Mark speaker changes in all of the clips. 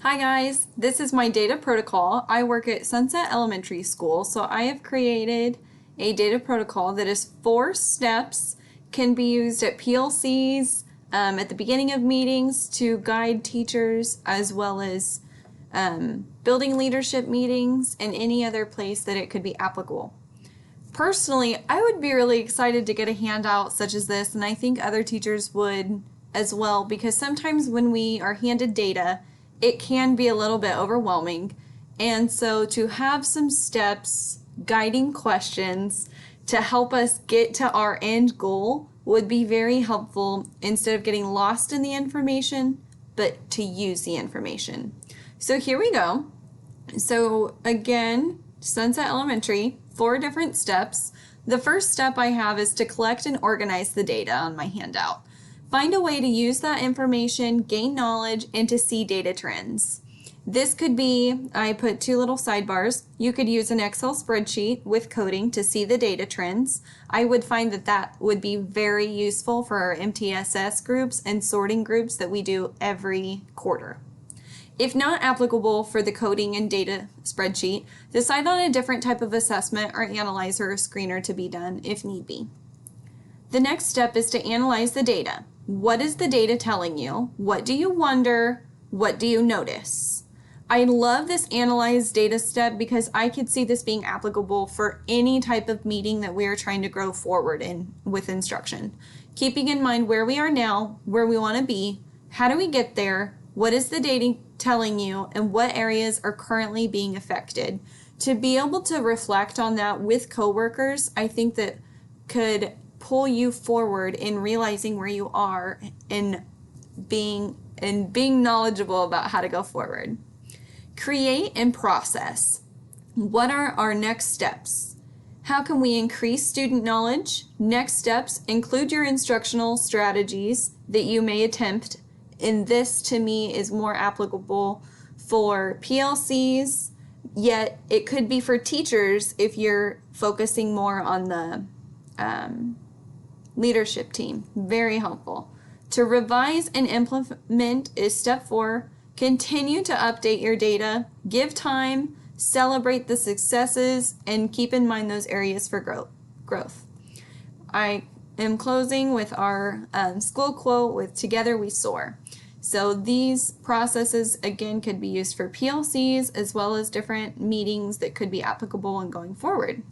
Speaker 1: Hi guys, this is my data protocol. I work at Sunset Elementary School, so I have created a data protocol that is 4 steps, can be used at PLCs, at the beginning of meetings to guide teachers, as well as building leadership meetings and any other place that it could be applicable. Personally, I would be really excited to get a handout such as this, and I think other teachers would as well, because sometimes when we are handed data, it can be a little bit overwhelming. And so to have some steps, guiding questions to help us get to our end goal would be very helpful instead of getting lost in the information, but to use the information. So here we go. So again, Sunset Elementary, 4 different steps. The first step I have is to collect and organize the data on my handout. Find a way to use that information, gain knowledge, and to see data trends. This could be, I put 2 little sidebars. You could use an Excel spreadsheet with coding to see the data trends. I would find that that would be very useful for our MTSS groups and sorting groups that we do every quarter. If not applicable for the coding and data spreadsheet, decide on a different type of assessment or analyzer or screener to be done if need be. The next step is to analyze the data. What is the data telling you? What do you wonder? What do you notice? I love this analyze data step because I could see this being applicable for any type of meeting that we are trying to grow forward in with instruction. Keeping in mind where we are now, where we want to be, how do we get there, what is the data telling you, and what areas are currently being affected. To be able to reflect on that with coworkers, I think that could pull you forward in realizing where you are and being knowledgeable about how to go forward. Create and process. What are our next steps? How can we increase student knowledge? Next steps include your instructional strategies that you may attempt, and this to me is more applicable for PLCs, yet it could be for teachers if you're focusing more on the leadership team. Very helpful. To revise and implement is step 4. Continue to update your data, give time, celebrate the successes, and keep in mind those areas for growth. I am closing with our school quote with "Together we soar." So these processes again could be used for PLCs as well as different meetings that could be applicable and going forward.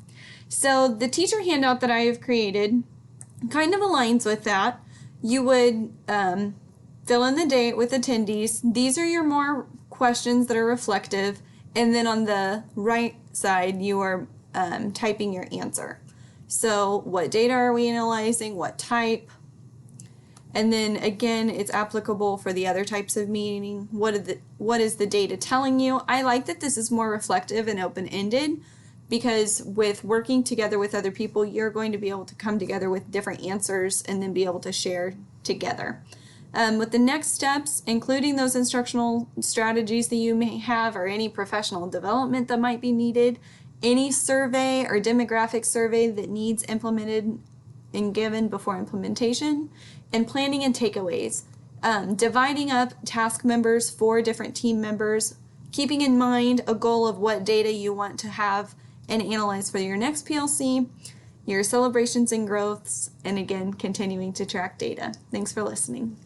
Speaker 1: So the teacher handout that I have created kind of aligns with that. You would fill in the date with attendees. These are your more questions that are reflective, and then on the right side you are typing your answer. So what data are we analyzing, what type, and then again it's applicable for the other types of meeting. What is the data telling you? I like that this is more reflective and open-ended, because with working together with other people, you're going to be able to come together with different answers and then be able to share together. With the next steps, including those instructional strategies that you may have or any professional development that might be needed, any survey or demographic survey that needs implemented and given before implementation, and planning and takeaways. Dividing up task members for different team members, keeping in mind a goal of what data you want to have and analyze for your next PLC, your celebrations and growths, and again, continuing to track data. Thanks for listening.